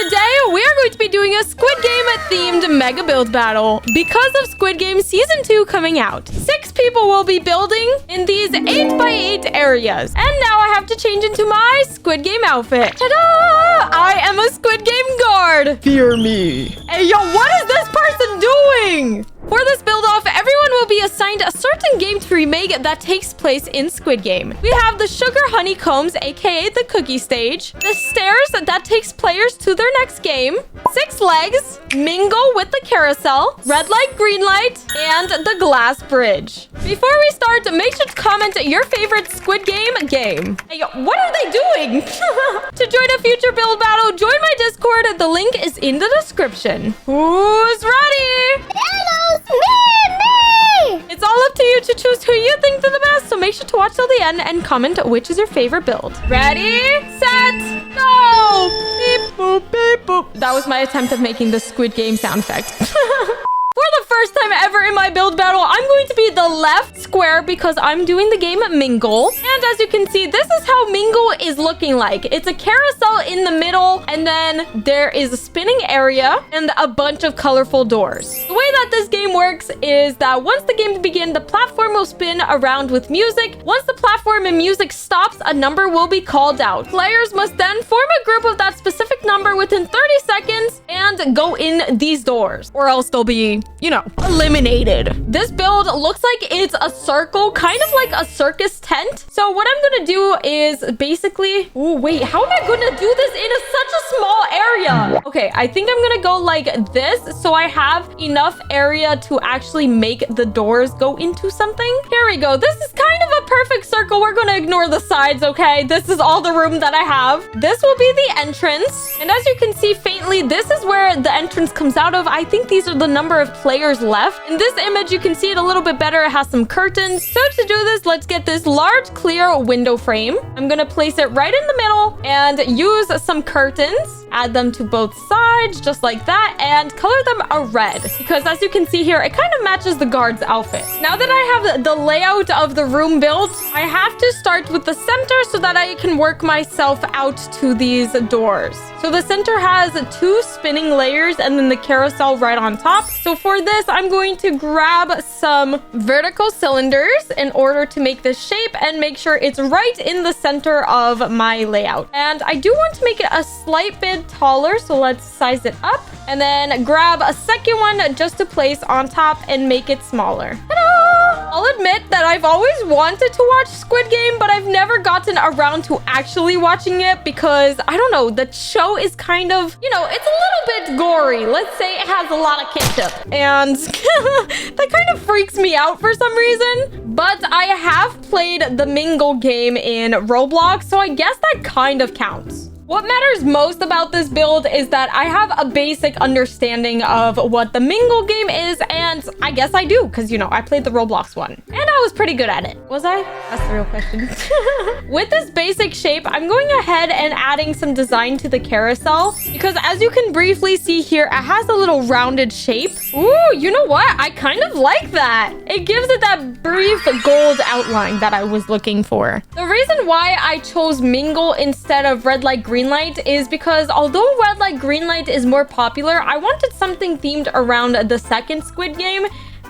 today we are going to be doing a Squid Game themed mega build battle because of Squid Game Season 2 coming out. 6 people will be building in these 8x8 areas. And now I have to change into my Squid Game outfit. Ta-da! I am a Squid Game guard. Fear me. Hey, yo, what is this person doing? For this build-off, everyone will be assigned a certain game to remake that takes place in Squid Game. We have the Sugar Honeycombs, aka the cookie stage, the stairs that takes players to their next game, 6 legs, Mingle with the carousel, red light, green light, and the glass bridge. Before we start, make sure to comment your favorite Squid Game game. Hey, what are they doing? To join a future build battle, join my Discord. The link is in the description. Who's ready? Hello, me! It's all up to you to choose who you think is the best, so make sure to watch till the end and comment which is your favorite build. Ready, set, go! Beep, boop, beep, boop. That was my attempt at making the Squid Game sound effect. For the first time ever in my build battle, I'm going to be the left square because I'm doing the game Mingle. And as you can see, this is how Mingle is looking like. It's a carousel in the middle, and then there is a spinning area and a bunch of colorful doors. The way that this game works is that once the game begins, the platform will spin around with music. Once the platform and music stops, a number will be called out. Players must then form a group of that specific number within 30 seconds and go in these doors, or else they'll be, you know, eliminated. This build looks like it's a circle, kind of like a circus tent. So what I'm gonna do is basically... Oh, wait, how am I gonna do this in such a small area? Okay, I think I'm gonna go like this, so I have enough area to actually make the doors go into something. Here we go. This is kind of a perfect circle. We're gonna ignore the sides, okay? This is all the room that I have. This will be the entrance. And as you can see faintly, this is where the entrance comes out of. I think these are the number of players left. In this image, you can see it a little bit better. It has some curtains. So to do this, let's get this large clear window frame. I'm gonna place it right in the middle and use some curtains. Add them to both sides, just like that, and color them a red. Because as you can see here, it kind of matches the guard's outfit. Now that I have the layout of the room built, I have to start with the center so that I can work myself out to these doors. So the center has 2 spinning layers and then the carousel right on top. So for this, I'm going to grab some vertical cylinders in order to make this shape and make sure it's right in the center of my layout. And I do want to make it a slight bit taller, so let's size it up and then grab a second one just to place on top and make it smaller. Ta-da! I'll admit that I've always wanted to watch Squid Game, but I've never gotten around to actually watching it because, I don't know, the show is kind of, you know, it's a little bit gory. Let's say it has a lot of ketchup, and that kind of freaks me out for some reason. But I have played the Mingle game in Roblox, so I guess that kind of counts. What matters most about this build is that I have a basic understanding of what the Mingle game is, and I guess I do, because, you know, I played the Roblox one, and I was pretty good at it. Was I? That's the real question. With this basic shape, I'm going ahead and adding some design to the carousel, because as you can briefly see here, it has a little rounded shape. Ooh, you know what? I kind of like that. It gives it that brief gold outline that I was looking for. The reason why I chose Mingle instead of red light, green light is because although red light, green light is more popular, I wanted something themed around the second Squid Game.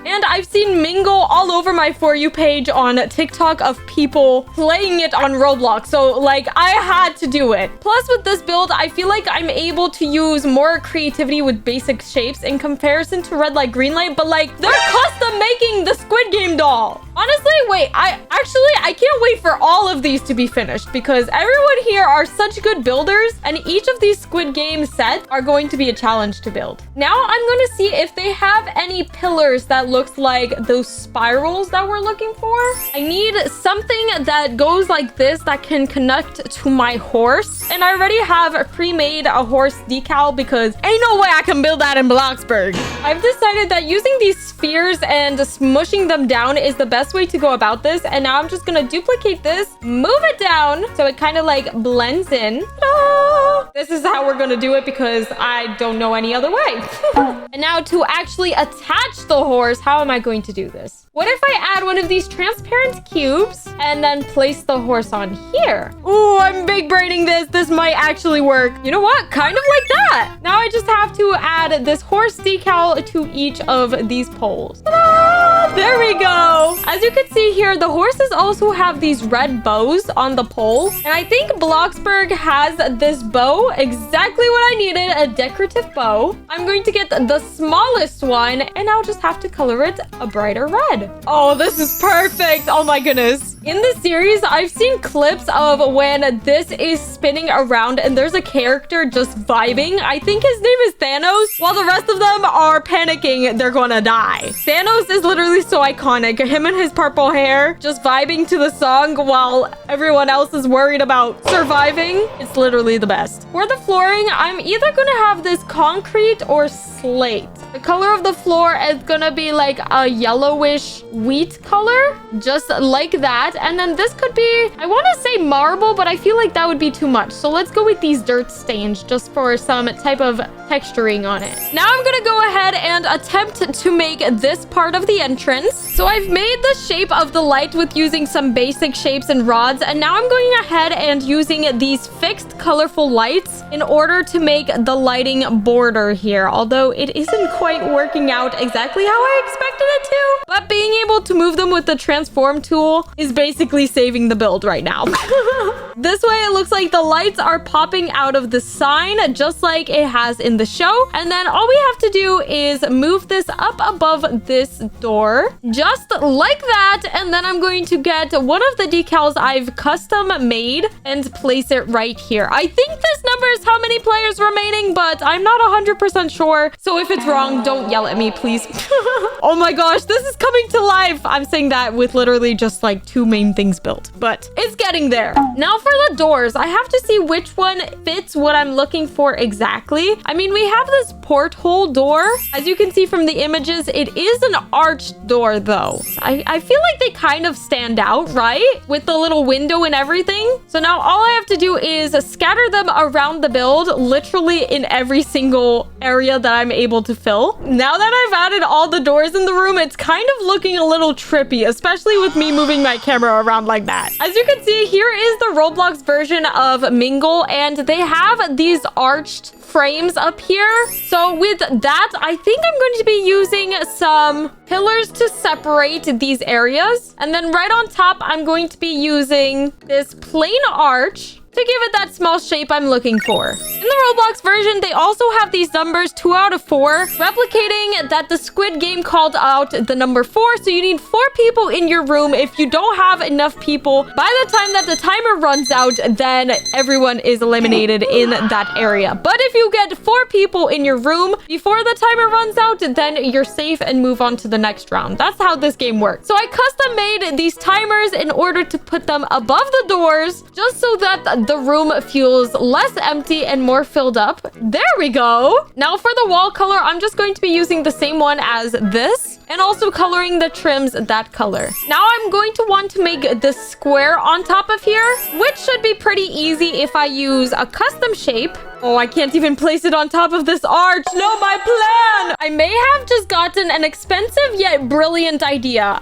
And I've seen Mingle all over my For You page on TikTok of people playing it on Roblox. So, like, I had to do it. Plus, with this build, I feel like I'm able to use more creativity with basic shapes in comparison to red light, green light. But, like, they're custom making the Squid Game doll. Honestly, wait, I can't wait for all of these to be finished because everyone here are such good builders and each of these Squid Game sets are going to be a challenge to build. Now I'm going to see if they have any pillars that looks like those spirals that we're looking for. I need something that goes like this that can connect to my horse. And I already have pre-made a horse decal because ain't no way I can build that in Bloxburg. I've decided that using these spheres and smushing them down is the best best way to go about this. And now I'm just gonna duplicate this, move it down so it kind of like blends in. Ta-da! This is how we're gonna do it because I don't know any other way. And now to actually attach the horse, how am I going to do this? What if I add one of these transparent cubes and then place the horse on here? Ooh, I'm big braining this. This might actually work. You know what? Kind of like that. Now I just have to add this horse decal to each of these poles. Ta-da! There we go. As you can see here, the horses also have these red bows on the pole. And I think Bloxburg has this bow, exactly what I needed, a decorative bow. I'm going to get the smallest one and I'll just have to color it a brighter red. Oh, this is perfect. Oh my goodness. In the series, I've seen clips of when this is spinning around and there's a character just vibing. I think his name is Thanos, while the rest of them are panicking they're gonna die. Thanos is literally so iconic. Him and his purple hair just vibing to the song while everyone else is worried about surviving. It's literally the best. For the flooring, I'm either gonna have this concrete or slate. The color of the floor is gonna be like a yellowish wheat color, just like that. And then this could be, I want to say marble, but I feel like that would be too much. So let's go with these dirt stains just for some type of texturing on it. Now I'm gonna go ahead and attempt to make this part of the entrance. So I've made the shape of the light with using some basic shapes and rods. And now I'm going ahead and using these fixed colorful lights in order to make the lighting border here. Although it isn't quite working out exactly how I expected it to. But being able to move them with the transform tool is basically saving the build right now. This way it looks like the lights are popping out of the sign just like it has in the show. And then all we have to do is move this up above this door just like that. And then I'm going to get one of the decals I've custom made and place it right here. I think this number is how many players remaining, but I'm not 100% sure. So if it's wrong, don't yell at me, please. Oh my gosh, this is coming to life. I'm saying that with literally just like 2 main things built, but it's getting there. Now for the doors, I have to see which one fits what I'm looking for exactly. I mean, we have this porthole door. As you can see from the images, it is an arched door though. I feel like they kind of stand out, right? With the little window and everything. So now all I have to do is scatter them around the build, literally in every single area that I'm able to fill. Now that I've added all the doors in the room, it's kind of looking a little trippy, especially with me moving my camera around like that. As you can see, here is the Roblox version of Mingle, and they have these arched frames up here. So with that, I think I'm going to be using some pillars to separate these areas. And then right on top, I'm going to be using this plain arch to give it that small shape I'm looking for. In the Roblox version, they also have these numbers 2 out of 4, replicating that the Squid Game called out the number 4. So you need 4 people in your room. If you don't have enough people, by the time that the timer runs out, then everyone is eliminated in that area. But if you get 4 people in your room before the timer runs out, then you're safe and move on to the next round. That's how this game works. So I custom made these timers in order to put them above the doors, just so that the room feels less empty and more filled up. There we go. Now for the wall color, I'm just going to be using the same one as this and also coloring the trims that color. Now I'm going to want to make the square on top of here, which should be pretty easy if I use a custom shape. Oh, I can't even place it on top of this arch. No, my plan. I may have just gotten an expensive yet brilliant idea.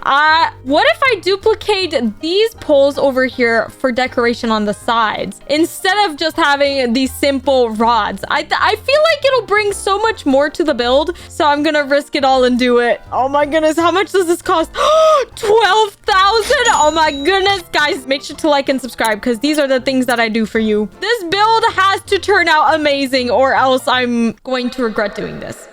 What if I duplicate these poles over here for decoration on the sides instead of just having these simple rods? I feel like it'll bring so much more to the build. So I'm gonna risk it all and do it. Oh my goodness, how much does this cost? 12,000. Oh my goodness, guys, make sure to like and subscribe because these are the things that I do for you. This build has to turn out amazing or else I'm going to regret doing this.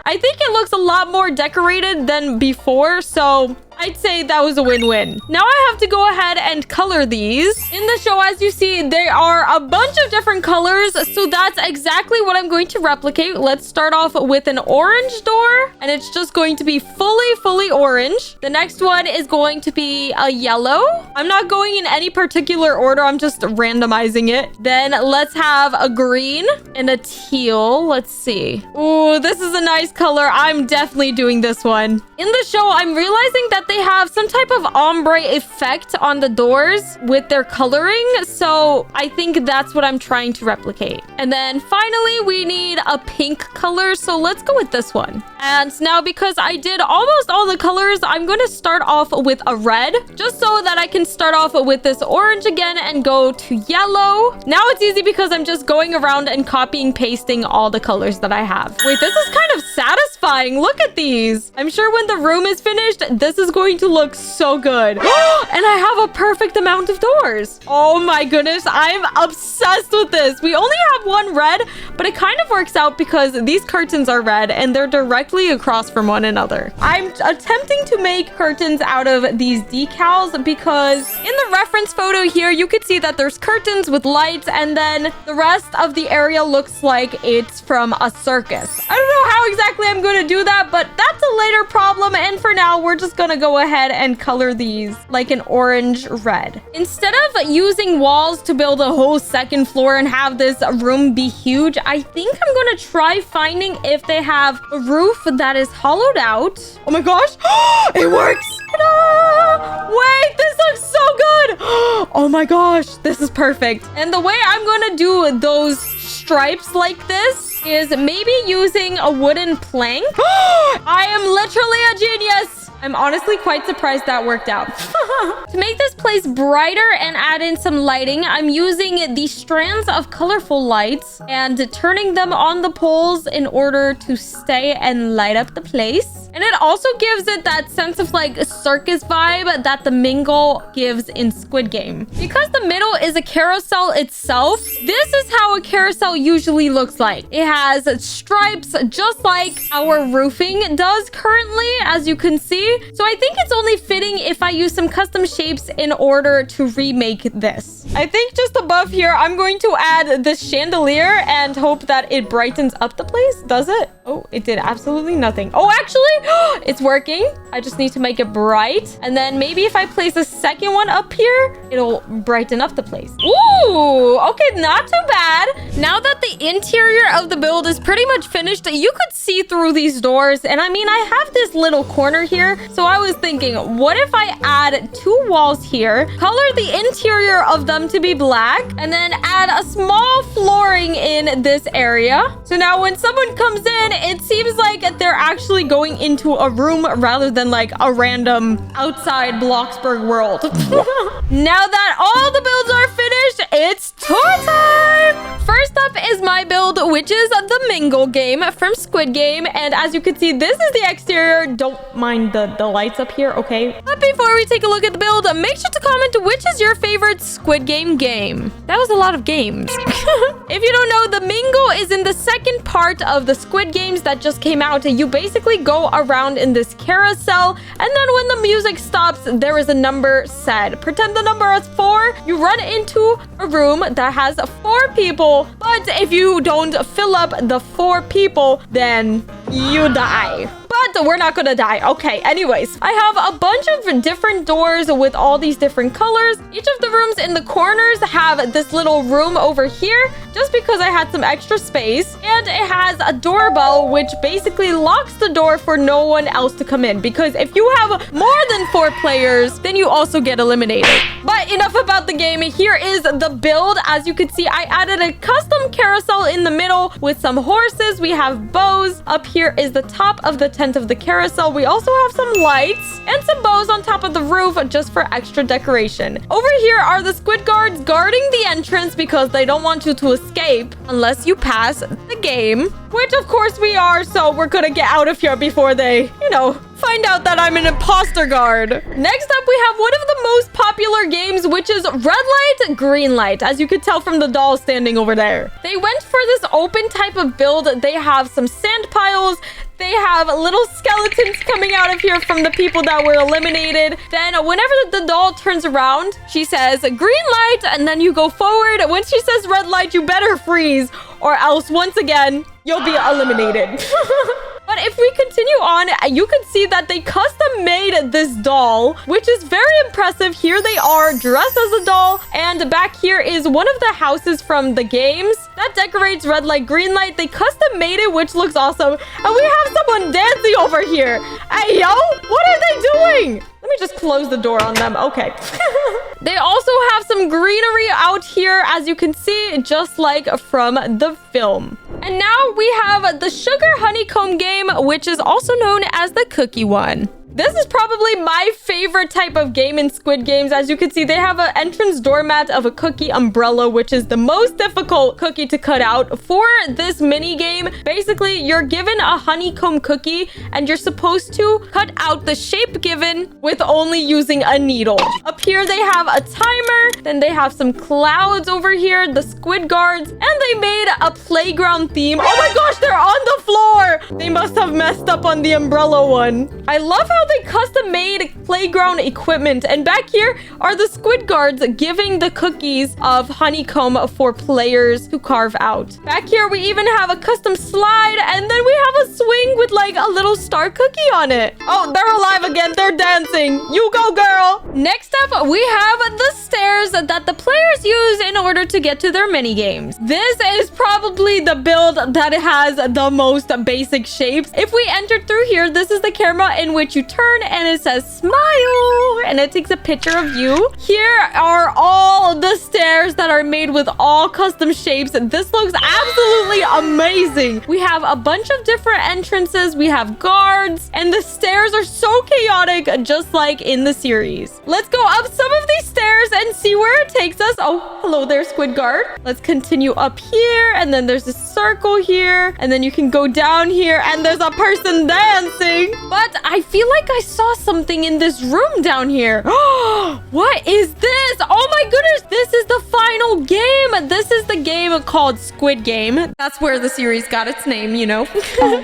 I think it looks a lot more decorated than before, so I'd say that was a win-win. Now I have to go ahead and color these. In the show, as you see, there are a bunch of different colors, so that's exactly what I'm going to replicate. Let's start off with an orange door, and it's just going to be fully orange. The next one is going to be a yellow. I'm not going in any particular order. I'm just randomizing it. Then let's have a green and a teal. Let's see. Ooh, this is a nice color. I'm definitely doing this one. In the show, I'm realizing that they they have some type of ombre effect on the doors with their coloring. So I think that's what I'm trying to replicate. And then finally, we need a pink color. So let's go with this one. And now because I did almost all the colors, I'm going to start off with a red, just so that I can start off with this orange again and go to yellow. Now it's easy because I'm just going around and copying, pasting all the colors that I have. Wait, this is kind of satisfying. Look at these. I'm sure when the room is finished, this is going to look so good. And I have a perfect amount of doors. Oh my goodness, I'm obsessed with this. We only have one red, but it kind of works out because these curtains are red and they're directly across from one another. I'm attempting to make curtains out of these decals because in the reference photo here, you could see that there's curtains with lights and then the rest of the area looks like it's from a circus. I don't know how exactly I'm going to do that, but that's a later problem. And for now, we're just going to go ahead and color these like an orange red. Instead of using walls to build a whole second floor and have this room be huge, I think I'm going to try finding if they have a roof that is hollowed out. Oh my gosh, it works. Ta-da! Wait, this looks so good. Oh my gosh, this is perfect. And the way I'm going to do those stripes like this is maybe using a wooden plank. I am literally a genius. I'm honestly quite surprised that worked out. To make this place brighter and add in some lighting, I'm using the strands of colorful lights and turning them on the poles in order to stay and light up the place. And it also gives it that sense of like a circus vibe that the Mingle gives in Squid Game. Because the middle is a carousel itself, this is how a carousel usually looks like. It has stripes just like our roofing does currently, as you can see. So I think it's only fitting if I use some custom shapes in order to remake this. I think just above here, I'm going to add this chandelier and hope that it brightens up the place. Does it? Oh, it did absolutely nothing. Oh, actually, it's working. I just need to make it bright. And then maybe if I place a second one up here, it'll brighten up the place. Ooh, okay, not too bad. Now that the interior of the build is pretty much finished, you could see through these doors. And I mean, I have this little corner here. So I was thinking, what if I add 2 walls here, color the interior of them to be black, and then add a small flooring in this area. So now when someone comes in, it seems like they're actually going into a room rather than like a random outside Bloxburg world. Now that all the builds are finished, it's tour time! First up is my build, which is the Mingle game from Squid Game. And as you can see, this is the exterior. Don't mind the lights up here, okay? But before we take a look at the build, make sure to comment which is your favorite Squid Game game. That was a lot of games. If you don't know, the Mingle is in the second part of the Squid Games that just came out. You basically go around in this carousel, and then when the music stops, there is a number said. Pretend the number is 4. You run into a room that has 4 people, but if you don't fill up the 4 people, then you die. But we're not gonna die. Okay, anyways, I have a bunch of different doors with all these different colors. Each of the rooms in the corners have this little room over here, just because I had some extra space. And it has a doorbell, which basically locks the door for no one else to come in. Because if you have more than 4 players, then you also get eliminated. But enough about the game. Here is the build. As you can see, I added a custom carousel in the middle with some horses. We have bows. Up here is the top of the tent of the carousel. We also have some lights and some bows on top of the roof just for extra decoration. Over here are the squid guards guarding the entrance because they don't want you to escape unless you pass the game, which of course we are, so we're gonna get out of here before they, find out that I'm an imposter guard. Next up, we have one of the most popular games, which is red light, green light, as you could tell from the doll standing over there. They went for this open type of build. They have some sand piles. They have little skeletons coming out of here from the people that were eliminated. Then whenever the doll turns around, she says green light, and then you go forward. When she says red light, you better freeze, or else once again, you'll be eliminated. But if we continue on, you can see that they custom made this doll, which is very impressive. Here they are dressed as a doll. And back here is one of the houses from the games that decorates red light, green light. They custom made it, which looks awesome. And we have someone dancing over here. Hey, yo, what are they doing? Let me just close the door on them. Okay. They also have some greenery out here, as you can see, just like from the film. And now we have the sugar honeycomb game, which is also known as the cookie one. This is probably my favorite type of game in Squid Games. As you can see, they have an entrance doormat of a cookie umbrella, which is the most difficult cookie to cut out. For this mini game, basically, you're given a honeycomb cookie and you're supposed to cut out the shape given with only using a needle. Up here, they have a timer. Then they have some clouds over here, the squid guards, and they made a playground theme. Oh my gosh, they're on the floor. They must have messed up on the umbrella one. I love how they custom made playground equipment, and back here are the squid guards giving the cookies of honeycomb for players to carve out. Back here we even have a custom slide, and then we have a swing with like a little star cookie on it. Oh, they're alive again. They're dancing. You go, girl. Next up, we have the stairs that the players use in order to get to their mini games. This is probably the build that has the most basic shapes. If we enter through here, this is the camera in which you turn and it says smile and it takes a picture of you. Here are all the stairs that are made with all custom shapes. This looks absolutely amazing. We have a bunch of different entrances. We have guards and the stairs are so chaotic, just like in the series. Let's go up some of these stairs and see where it takes us. Oh, hello there, squid guard. Let's continue up here, and then there's a circle here, and then you can go down here and there's a person dancing. But I feel like I saw something in this room down here. What is this? Oh my goodness, this is the final game. This is the game called Squid Game. That's where the series got its name, you know.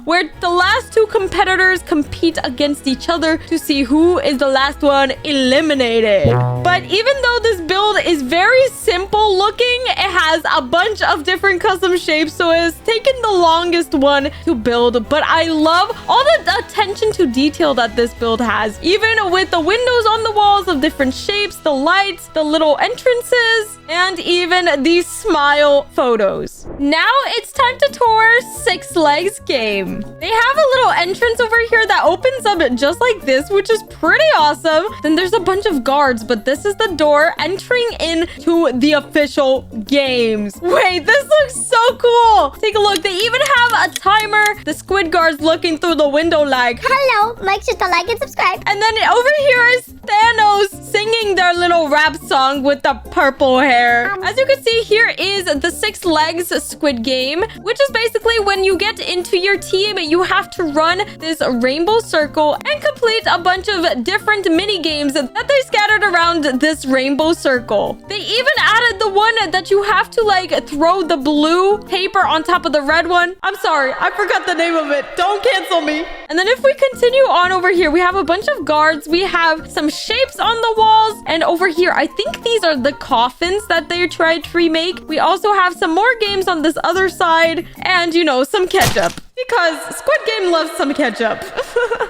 Where the last two competitors compete against each other to see who is the last one eliminated. But even though this build is very simple looking, it has a bunch of different custom shapes, so it's taken the longest one to build. But I love all the attention to detail that this build has, even with the windows on the walls of different shapes, the lights, the little entrances, and even these smile photos. Now it's time to tour Six Legs game. They have a little entrance over here that opens up just like this, which is pretty awesome. Then there's a bunch of guards, but this is the door entering into the official games. Wait, this looks so cool. Take a look. They even have a timer. The squid guards looking through the window like, Hello, make sure to like and subscribe. and then over here is Thanos singing their little rap song with the purple hair. As you can see, here is the Six Legs Squid Game, which is basically when you get into your team, you have to run this rainbow circle and complete a bunch of different mini games that they scattered around this rainbow circle. They even added the one that you have to like throw the blue paper on top of the red one. I'm sorry, I forgot the name of it. Don't cancel me. And then if we continue on over here, we have a bunch of guards. We have some shapes on the walls. And over here, I think these are the coffins that they tried to remake. We also have some more games on this other side. And, you know, some ketchup. Because Squid Game loves some ketchup.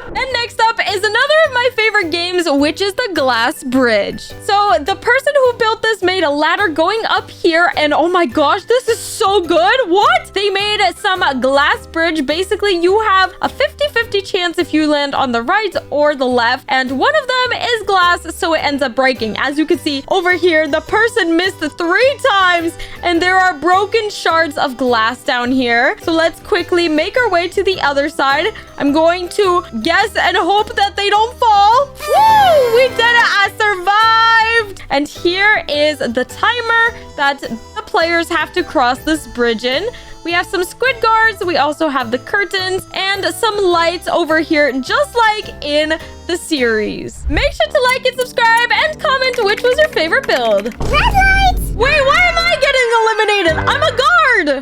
And next up is another of my favorite games, which is the glass bridge. So the person who built this made a ladder going up here, and oh my gosh, this is so good. What? They made some glass bridge. Basically, you have a 50-50 chance if you land on the right or the left, and one of them is glass, so it ends up breaking. As you can see over here, the person missed 3 times, and there are broken shards of glass down here. So let's quickly make our way to the other side. I'm going to guess and hope that they don't fall. Woo! We did it! I survived! And here is the timer that the players have to cross this bridge in. We have some squid guards. We also have the curtains and some lights over here, just like in the series. Make sure to like and subscribe and comment which was your favorite build. Red lights! Wait, why am I getting eliminated? I'm a guard!